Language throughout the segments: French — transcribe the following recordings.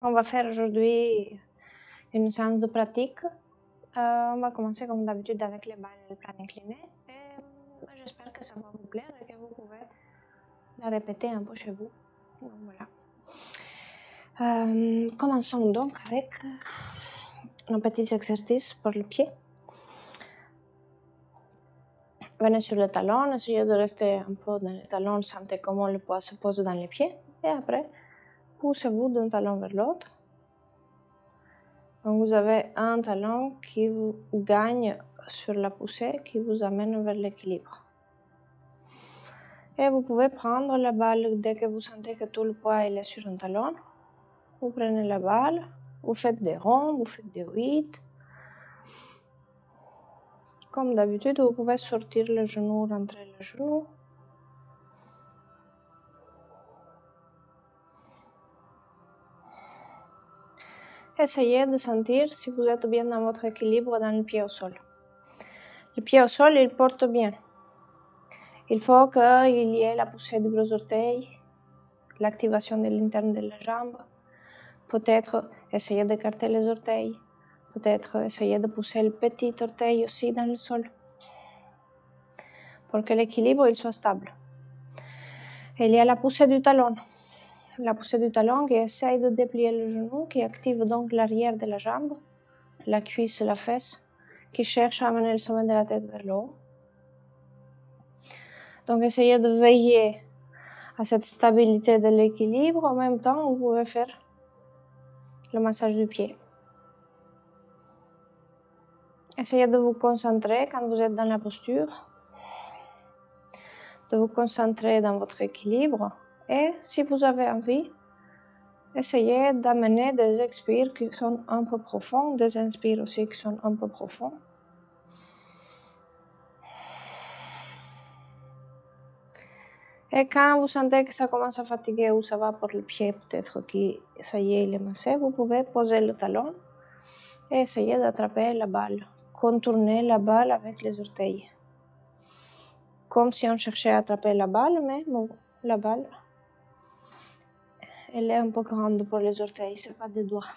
On va faire aujourd'hui une séance de pratique. On va commencer comme d'habitude avec les balles et le plan incliné. J'espère que ça va vous plaire et que vous pouvez la répéter un peu chez vous. Donc, voilà. Commençons donc avec un petit exercice pour le pied. Venez sur le talon, essayez de rester un peu dans le talon, sentez comment le poids se pose dans les pieds. Et après, poussez-vous d'un talon vers l'autre. Donc vous avez un talon qui vous gagne sur la poussée, qui vous amène vers l'équilibre. Et vous pouvez prendre la balle dès que vous sentez que tout le poids est sur un talon. Vous prenez la balle, vous faites des ronds, vous faites des 8. Comme d'habitude, vous pouvez sortir le genou, rentrer le genou. Essayez de sentir si vous êtes bien dans votre équilibre dans le pied au sol. Le pied au sol, il porte bien. Il faut qu'il y ait la poussée du gros orteil, l'activation de l'interne de la jambe. Peut-être essayer d'écarter les orteils. Peut-être essayer de pousser le petit orteil aussi dans le sol. Pour que l'équilibre il soit stable. Il y a la poussée du talon. La poussée du talon qui essaye de déplier le genou, qui active donc l'arrière de la jambe, la cuisse, la fesse, qui cherche à amener le sommet de la tête vers le haut. Donc essayez de veiller à cette stabilité de l'équilibre. En même temps, vous pouvez faire le massage du pied. Essayez de vous concentrer quand vous êtes dans la posture, de vous concentrer dans votre équilibre. Et si vous avez envie, essayez d'amener des expires qui sont un peu profonds, des inspires aussi qui sont un peu profonds. Et quand vous sentez que ça commence à fatiguer ou ça va pour le pied, peut-être que ça y est, il est massé, vous pouvez poser le talon et essayer d'attraper la balle, contourner la balle avec les orteils. Comme si on cherchait à attraper la balle, mais bon, la balle, elle est un peu grande pour les orteils, c'est pas des doigts.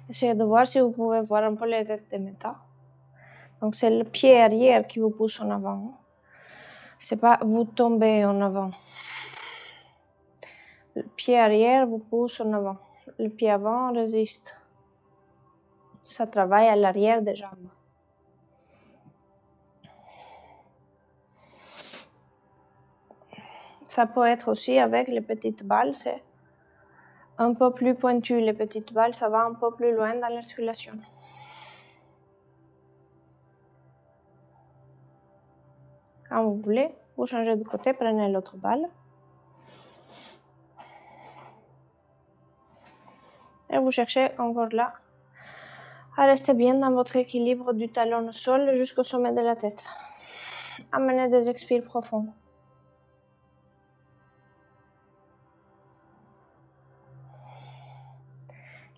Essayez de voir si vous pouvez voir un peu les têtes de métal. Donc c'est le pied arrière qui vous pousse en avant. C'est pas vous tombez en avant. Le pied arrière vous pousse en avant. Le pied avant résiste. Ça travaille à l'arrière des jambes. Ça peut être aussi avec les petites balles, c'est un peu plus pointu. Les petites balles, ça va un peu plus loin dans l'articulation. Quand vous voulez, vous changez de côté, prenez l'autre balle. Et vous cherchez encore là à rester bien dans votre équilibre du talon au sol jusqu'au sommet de la tête. Amenez des expires profonds.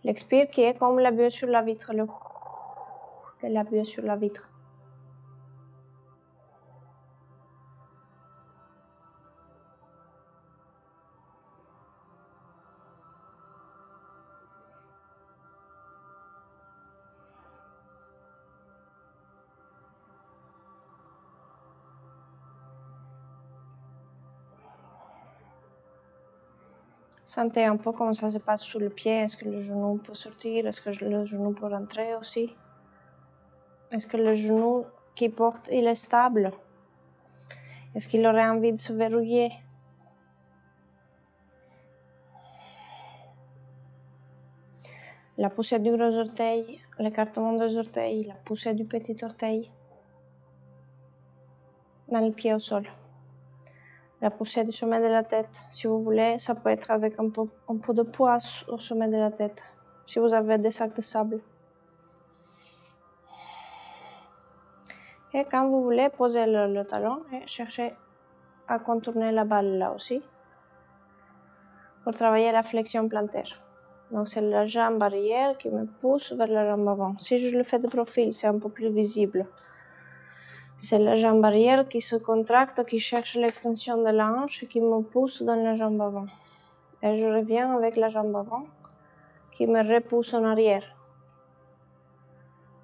L'expire qui est comme la buée sur la vitre, le de la buée sur la vitre. Sentez un peu comment ça se passe sous le pied. Est-ce que le genou peut sortir? Est-ce que le genou peut rentrer aussi? Est-ce que le genou qui porte, il est stable? Est-ce qu'il aurait envie de se verrouiller? La poussée du gros orteil, l'écartement des orteils, la poussée du petit orteil dans le pied au sol. La poussée du sommet de la tête. Si vous voulez, ça peut être avec un peu de poids au sommet de la tête. Si vous avez des sacs de sable. Et quand vous voulez, posez le talon et cherchez à contourner la balle là aussi. Pour travailler la flexion plantaire. Donc c'est la jambe arrière qui me pousse vers la jambe avant. Si je le fais de profil, c'est un peu plus visible. C'est la jambe arrière qui se contracte, qui cherche l'extension de la hanche et qui me pousse dans la jambe avant. Et je reviens avec la jambe avant qui me repousse en arrière.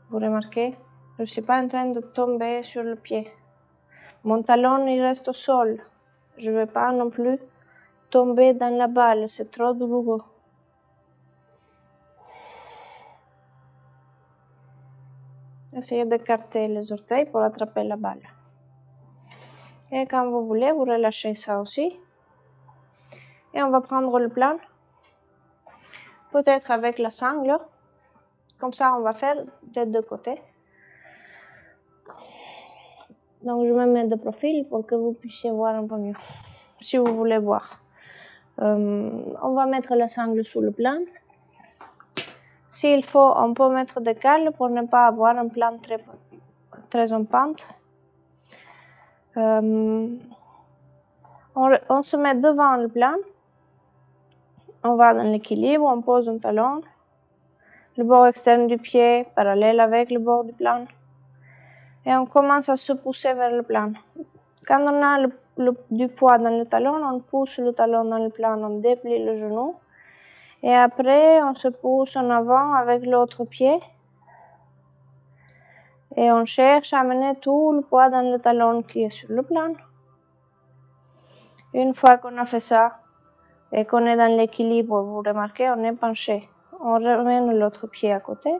Vous remarquez? Je ne suis pas en train de tomber sur le pied. Mon talon il reste au sol. Je ne vais pas non plus tomber dans la balle, c'est trop douloureux. Essayez d'écarter les orteils pour attraper la balle. Et quand vous voulez, vous relâchez ça aussi. Et on va prendre le plan. Peut-être avec la sangle. Comme ça, on va faire des deux côtés. Donc, je me mets de profil pour que vous puissiez voir un peu mieux. Si vous voulez voir. On va mettre la sangle sous le plan. S'il faut, on peut mettre des cales pour ne pas avoir un plan très en pente. On se met devant le plan. On va dans l'équilibre, on pose un talon. Le bord externe du pied parallèle avec le bord du plan. Et on commence à se pousser vers le plan. Quand on a du poids dans le talon, on pousse le talon dans le plan, on déplie le genou. Et après, on se pousse en avant avec l'autre pied. Et on cherche à amener tout le poids dans le talon qui est sur le plan. Une fois qu'on a fait ça et qu'on est dans l'équilibre, vous remarquez, on est penché. On ramène l'autre pied à côté.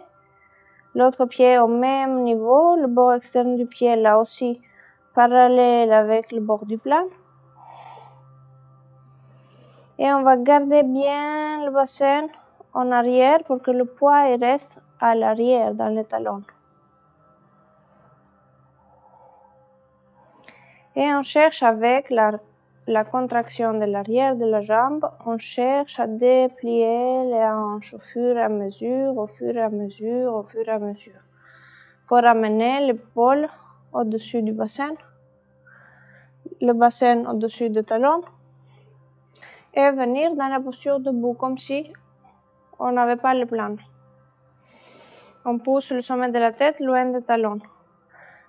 L'autre pied au même niveau, le bord externe du pied là aussi parallèle avec le bord du plan. Et on va garder bien le bassin en arrière pour que le poids reste à l'arrière dans les talons. Et on cherche avec la contraction de l'arrière de la jambe, on cherche à déplier les hanches au fur et à mesure, au fur et à mesure, au fur et à mesure. Pour amener l'épaule au-dessus du bassin, le bassin au-dessus du talon, et venir dans la posture debout, comme si on n'avait pas le plan. On pousse le sommet de la tête loin des talons.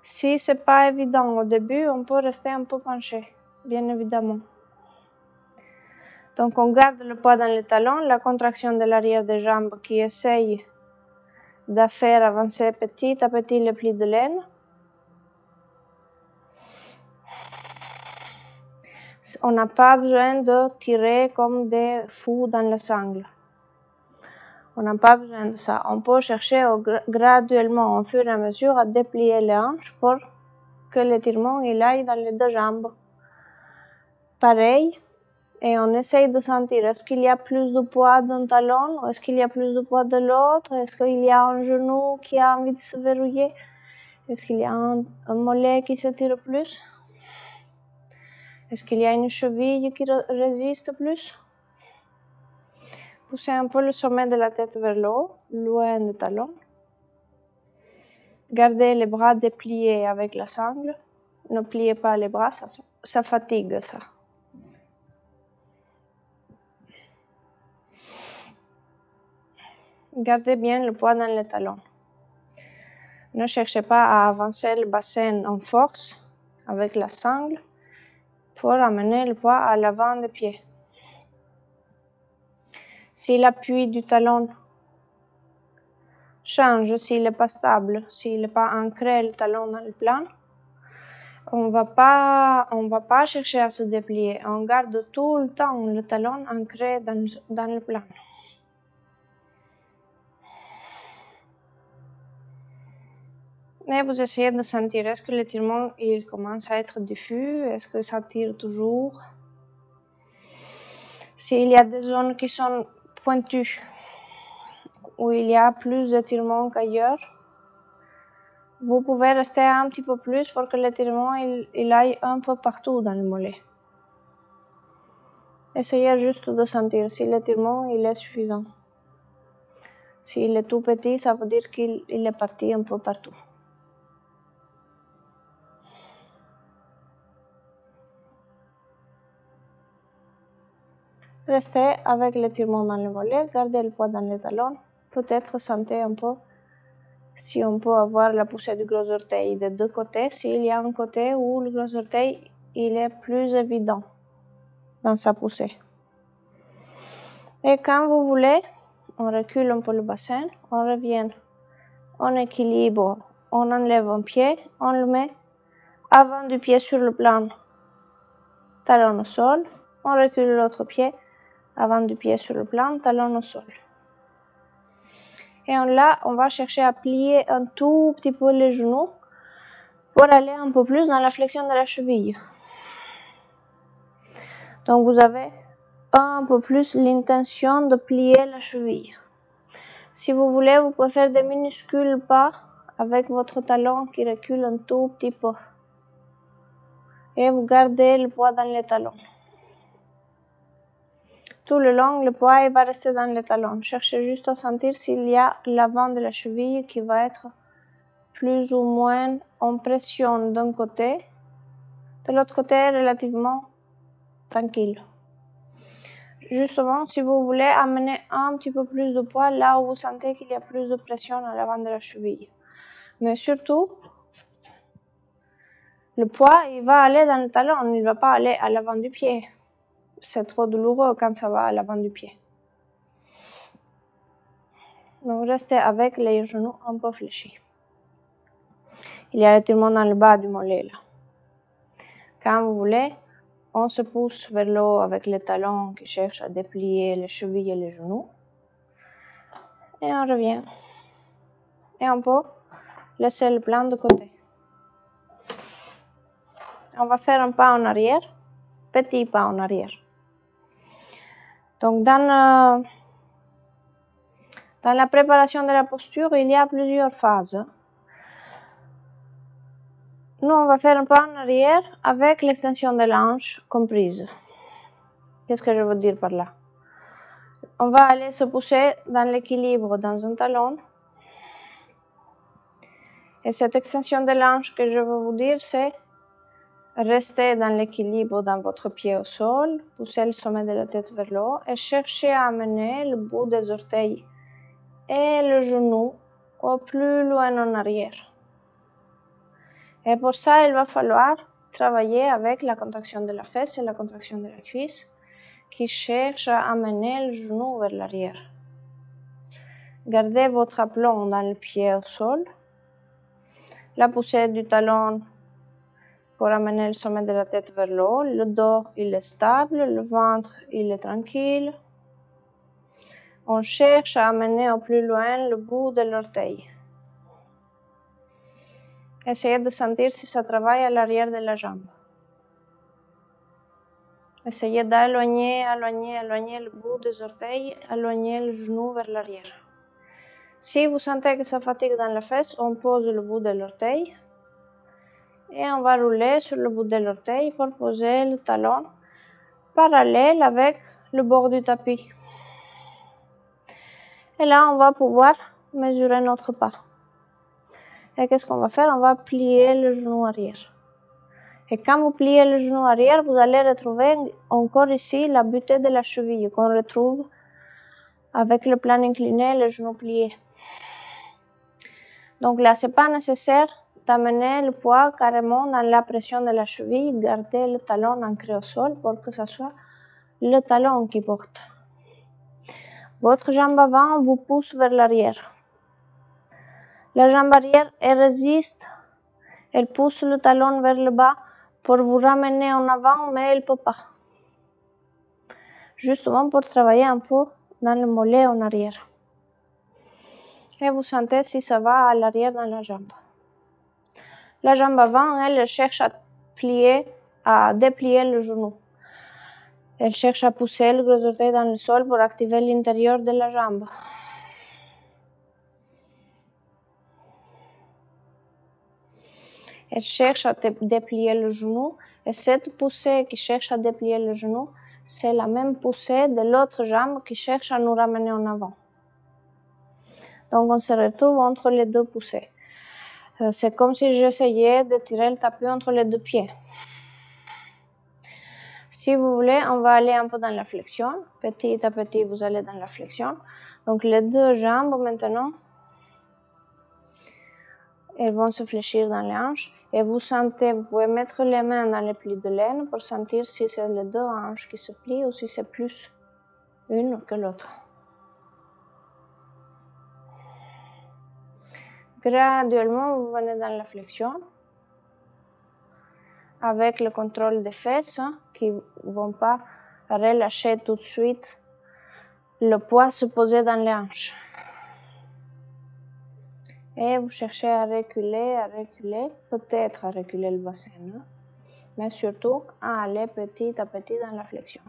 Si ce n'est pas évident au début, on peut rester un peu penché, bien évidemment. Donc on garde le poids dans les talons, la contraction de l'arrière des jambes qui essaye de faire avancer petit à petit le pli de laine. On n'a pas besoin de tirer comme des fous dans la sangle. On n'a pas besoin de ça. On peut chercher graduellement, au fur et à mesure, à déplier les hanches pour que l'étirement aille dans les deux jambes. Pareil, et on essaye de sentir, est-ce qu'il y a plus de poids d'un talon, ou est-ce qu'il y a plus de poids de l'autre, est-ce qu'il y a un genou qui a envie de se verrouiller, est-ce qu'il y a un mollet qui s'étire plus, est-ce qu'il y a une cheville qui résiste plus. Poussez un peu le sommet de la tête vers le haut, loin du talon. Gardez les bras dépliés avec la sangle. Ne pliez pas les bras, ça fatigue ça. Gardez bien le poids dans les talons. Ne cherchez pas à avancer le bassin en force avec la sangle pour amener le poids à l'avant des pieds. Si l'appui du talon change, s'il n'est pas stable, s'il n'est pas ancré le talon dans le plan, on va pas chercher à se déplier. On garde tout le temps le talon ancré dans le plan. Et vous essayez de sentir, est-ce que l'étirement il commence à être diffus, est-ce que ça tire toujours. S'il y a des zones qui sont pointues, où il y a plus d'étirement qu'ailleurs, vous pouvez rester un petit peu plus pour que l'étirement il aille un peu partout dans le mollet. Essayez juste de sentir si l'étirement il est suffisant. S'il est tout petit, ça veut dire qu'il est parti un peu partout. Restez avec l'étirement dans le mollet, gardez le poids dans les talons, peut-être sentez un peu si on peut avoir la poussée du gros orteil des deux côtés, s'il y a un côté où le gros orteil il est plus évident dans sa poussée. Et quand vous voulez, on recule un peu le bassin, on revient, on équilibre, on enlève un pied, on le met avant du pied sur le plan, talon au sol, on recule l'autre pied, avant du pied sur le plan, talon au sol. Et là, on va chercher à plier un tout petit peu les genoux pour aller un peu plus dans la flexion de la cheville. Donc vous avez un peu plus l'intention de plier la cheville. Si vous voulez, vous pouvez faire des minuscules pas avec votre talon qui recule un tout petit peu. Et vous gardez le poids dans les talons. Tout le long, le poids va rester dans les talons. Cherchez juste à sentir s'il y a l'avant de la cheville qui va être plus ou moins en pression d'un côté. De l'autre côté, relativement tranquille. Justement, si vous voulez amener un petit peu plus de poids là où vous sentez qu'il y a plus de pression à l'avant de la cheville. Mais surtout, le poids, il va aller dans le talon, il ne va pas aller à l'avant du pied. C'est trop douloureux quand ça va à l'avant du pied. Donc, restez avec les genoux un peu fléchis. Il y a l'étirement dans le bas du mollet là. Quand vous voulez, on se pousse vers le haut avec les talons qui cherchent à déplier les chevilles et les genoux. Et on revient. Et on peut laisser le plan de côté. On va faire un pas en arrière, petit pas en arrière. Donc dans la préparation de la posture, il y a plusieurs phases. Nous, on va faire un pas en arrière avec l'extension de l'hanche comprise. Qu'est-ce que je veux dire par là? On va aller se pousser dans l'équilibre dans un talon. Et cette extension de l'hanche que je veux vous dire, c'est rester dans l'équilibre dans votre pied au sol, pousser le sommet de la tête vers le haut et chercher à amener le bout des orteils et le genou au plus loin en arrière. Et pour ça, il va falloir travailler avec la contraction de la fesse et la contraction de la cuisse qui cherche à amener le genou vers l'arrière. Gardez votre aplomb dans le pied au sol. La poussée du talon pour amener le sommet de la tête vers le haut. Le dos, il est stable. Le ventre, il est tranquille. On cherche à amener au plus loin le bout de l'orteil. Essayez de sentir si ça travaille à l'arrière de la jambe. Essayez d'éloigner le bout des orteils, éloigner le genou vers l'arrière. Si vous sentez que ça fatigue dans la fesse, on pose le bout de l'orteil et on va rouler sur le bout de l'orteil pour poser le talon parallèle avec le bord du tapis. Et là, on va pouvoir mesurer notre pas. Et qu'est-ce qu'on va faire? On va plier le genou arrière. Et quand vous pliez le genou arrière, vous allez retrouver encore ici la butée de la cheville qu'on retrouve avec le plan incliné et le genou plié. Donc là, ce n'est pas nécessaire d'amener le poids carrément dans la pression de la cheville, garder le talon ancré au sol pour que ce soit le talon qui porte. Votre jambe avant vous pousse vers l'arrière. La jambe arrière, elle résiste, elle pousse le talon vers le bas pour vous ramener en avant, mais elle ne peut pas. Justement pour travailler un peu dans le mollet en arrière. Et vous sentez si ça va à l'arrière dans la jambe. La jambe avant, elle cherche à déplier le genou. Elle cherche à pousser le gros orteil dans le sol pour activer l'intérieur de la jambe. Elle cherche à déplier le genou et cette poussée qui cherche à déplier le genou, c'est la même poussée de l'autre jambe qui cherche à nous ramener en avant. Donc on se retrouve entre les deux poussées. C'est comme si j'essayais de tirer le tapis entre les deux pieds. Si vous voulez, on va aller un peu dans la flexion. Petit à petit, vous allez dans la flexion. Donc les deux jambes maintenant, Elles vont se fléchir dans les hanches et vous sentez, vous pouvez mettre les mains dans les plis de laine pour sentir si c'est les deux hanches qui se plient ou si c'est plus une que l'autre. Graduellement, vous venez dans la flexion avec le contrôle des fesses qui ne vont pas relâcher tout de suite le poids se poser dans les hanches. Et vous cherchez à reculer, peut-être à reculer le bassin, mais surtout à aller petit à petit dans la flexion.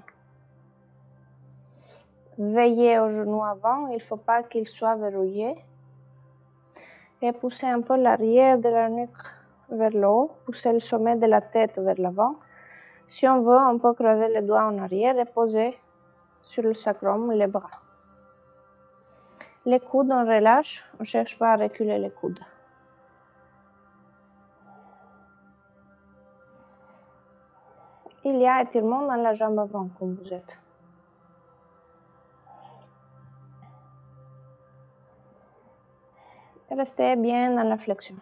Veillez au genou avant, il ne faut pas qu'il soit verrouillé. Et poussez un peu l'arrière de la nuque vers le haut, poussez le sommet de la tête vers l'avant. Si on veut, on peut croiser les doigts en arrière et poser sur le sacrum les bras. Les coudes, on relâche, on ne cherche pas à reculer les coudes. Il y a étirement dans la jambe avant, comme vous êtes. Restez bien dans la flexion.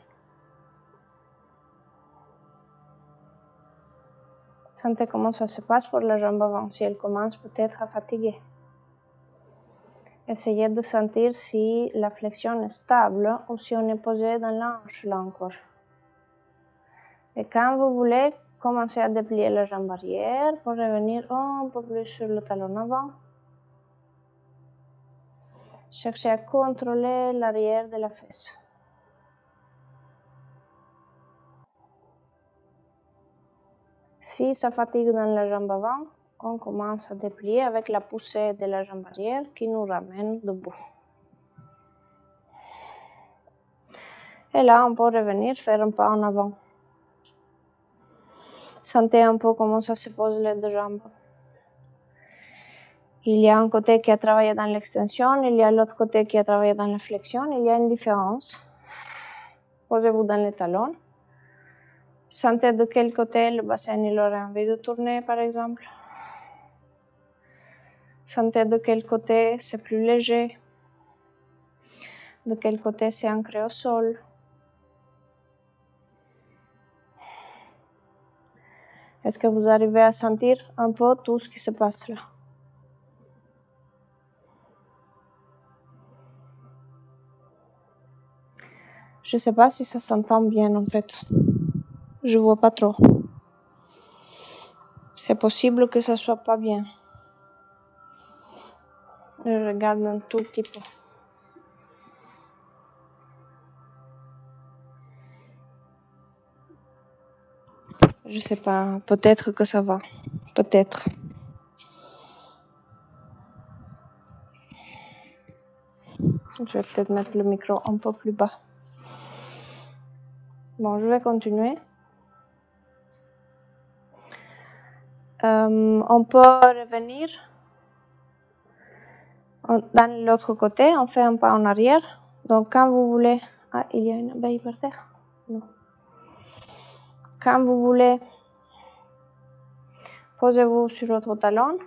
Sentez comment ça se passe pour la jambe avant, si elle commence peut-être à fatiguer. Essayez de sentir si la flexion est stable ou si on est posé dans l'hanche là encore. Et quand vous voulez, commencez à déplier la jambe arrière pour revenir un peu plus sur le talon avant. Cherchez à contrôler l'arrière de la fesse. Si ça fatigue dans la jambe avant, on commence à déplier avec la poussée de la jambe arrière qui nous ramène debout. Et là, on peut revenir faire un pas en avant. Sentez un peu comment ça se pose les deux jambes. Il y a un côté qui a travaillé dans l'extension, il y a l'autre côté qui a travaillé dans la flexion, il y a une différence. Posez-vous dans les talons. Sentez de quel côté le bassin il aurait envie de tourner, par exemple. Sentez de quel côté c'est plus léger, de quel côté c'est ancré au sol. Est-ce que vous arrivez à sentir un peu tout ce qui se passe là? Je ne sais pas si ça s'entend bien en fait. Je vois pas trop. C'est possible que ça soit pas bien. Je regarde un tout petit peu. Je sais pas, peut-être que ça va. Peut-être. Je vais peut-être mettre le micro un peu plus bas. Bon, je vais continuer. On peut revenir dans l'autre côté, on fait un pas en arrière. Donc quand vous voulez... Ah, il y a une abeille par terre? Non. Quand vous voulez, posez-vous sur votre talon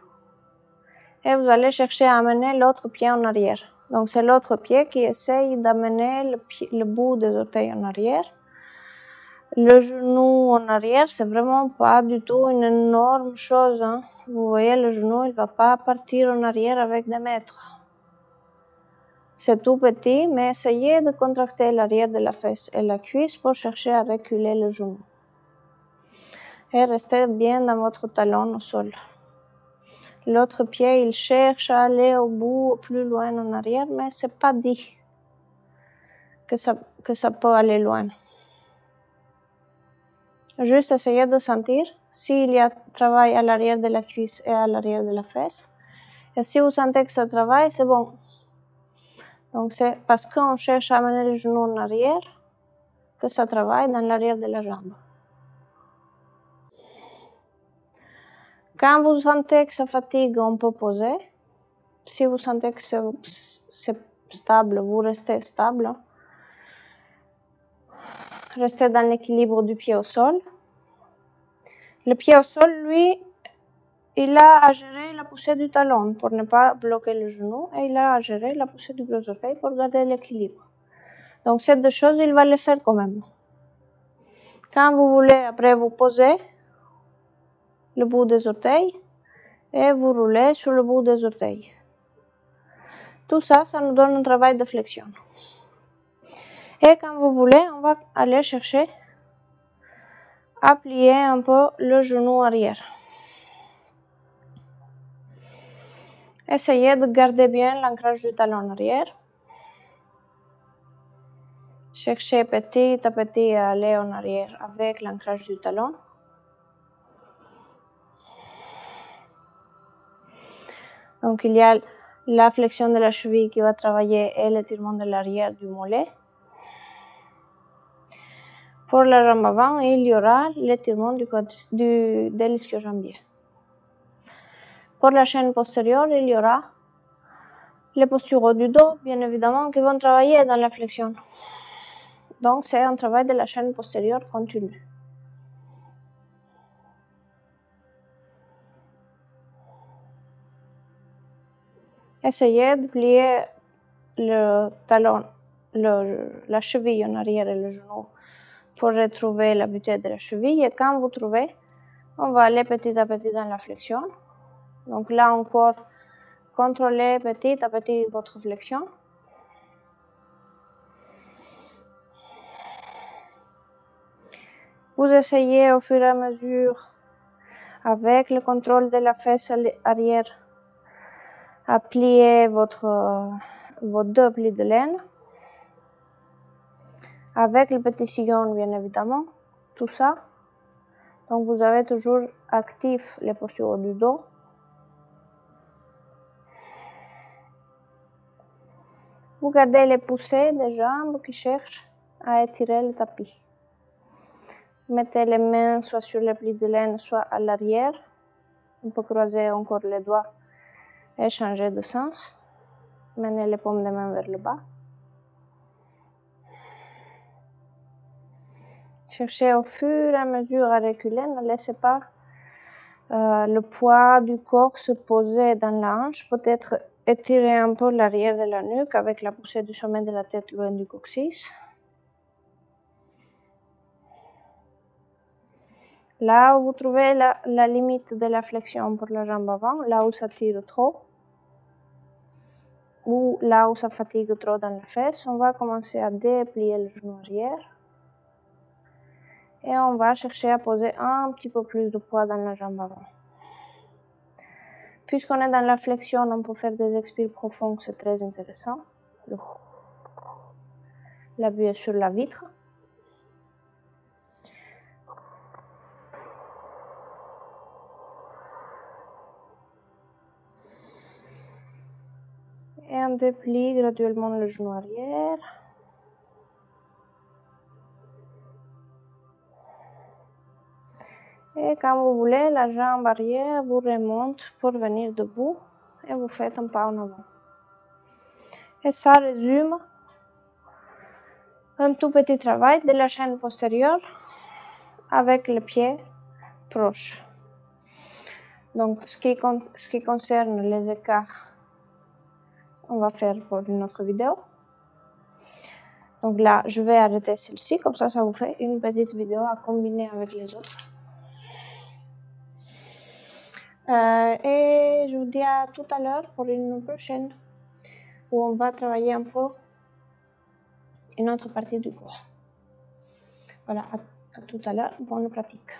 et vous allez chercher à amener l'autre pied en arrière. Donc c'est l'autre pied qui essaye d'amener le bout des orteils en arrière. Le genou en arrière, c'est vraiment pas du tout une énorme chose. Vous voyez, le genou, il va pas partir en arrière avec des mètres. C'est tout petit, mais essayez de contracter l'arrière de la fesse et la cuisse pour chercher à reculer le genou. Et restez bien dans votre talon au sol. L'autre pied, il cherche à aller au bout, plus loin en arrière, mais c'est pas dit que ça peut aller loin. Juste essayez de sentir s'il y a travail à l'arrière de la cuisse et à l'arrière de la fesse. Et si vous sentez que ça travaille, c'est bon. Donc c'est parce qu'on cherche à amener le genou en arrière que ça travaille dans l'arrière de la jambe. Quand vous sentez que ça fatigue, on peut poser. Si vous sentez que c'est stable, vous restez stable. Restez dans l'équilibre du pied au sol. Le pied au sol, lui, il a à gérer la poussée du talon pour ne pas bloquer le genou et il a à gérer la poussée du gros orteil pour garder l'équilibre. Donc ces deux choses, il va les faire quand même. Quand vous voulez, après vous posez le bout des orteils et vous roulez sur le bout des orteils. Tout ça, ça nous donne un travail de flexion. Et quand vous voulez, on va aller chercher à plier un peu le genou arrière. Essayez de garder bien l'ancrage du talon arrière. Cherchez petit à petit à aller en arrière avec l'ancrage du talon. Donc il y a la flexion de la cheville qui va travailler et l'étirement de l'arrière du mollet. Pour la jambe avant, il y aura l'étirement de l'ischio-jambier. Pour la chaîne postérieure, il y aura les postures du dos, bien évidemment, qui vont travailler dans la flexion. Donc c'est un travail de la chaîne postérieure continu. Essayez de plier le talon, la cheville en arrière et le genou pour retrouver la butée de la cheville. Et quand vous trouvez, on va aller petit à petit dans la flexion. Donc là encore, contrôlez petit à petit votre flexion. Vous essayez au fur et à mesure, avec le contrôle de la fesse arrière, à plier vos deux plis de laine. Avec le petit sillon, bien évidemment, tout ça. Donc vous avez toujours actif les postures du dos. Vous gardez les poussées des jambes qui cherchent à étirer le tapis. Mettez les mains soit sur les plis de laine, soit à l'arrière. On peut croiser encore les doigts et changer de sens. Menez les paumes des mains vers le bas. Cherchez au fur et à mesure à reculer, ne laissez pas le poids du corps se poser dans la hanche. Peut-être étirer un peu l'arrière de la nuque avec la poussée du sommet de la tête loin du coccyx. Là où vous trouvez la limite de la flexion pour la jambe avant, là où ça tire trop, ou là où ça fatigue trop dans la fesse, on va commencer à déplier le genou arrière. Et on va chercher à poser un petit peu plus de poids dans la jambe avant. Puisqu'on est dans la flexion, on peut faire des expires profonds, c'est très intéressant. L'appuyer sur la vitre. Et on déplie graduellement le genou arrière. Et quand vous voulez, la jambe arrière vous remonte pour venir debout et vous faites un pas en avant. Et ça résume un tout petit travail de la chaîne postérieure avec les pieds proches. Donc ce qui concerne les écarts, on va faire pour une autre vidéo. Donc là, je vais arrêter celle-ci, comme ça vous fait une petite vidéo à combiner avec les autres. Et je vous dis à tout à l'heure pour une prochaine où on va travailler un peu une autre partie du corps. Voilà, à tout à l'heure, bonne pratique.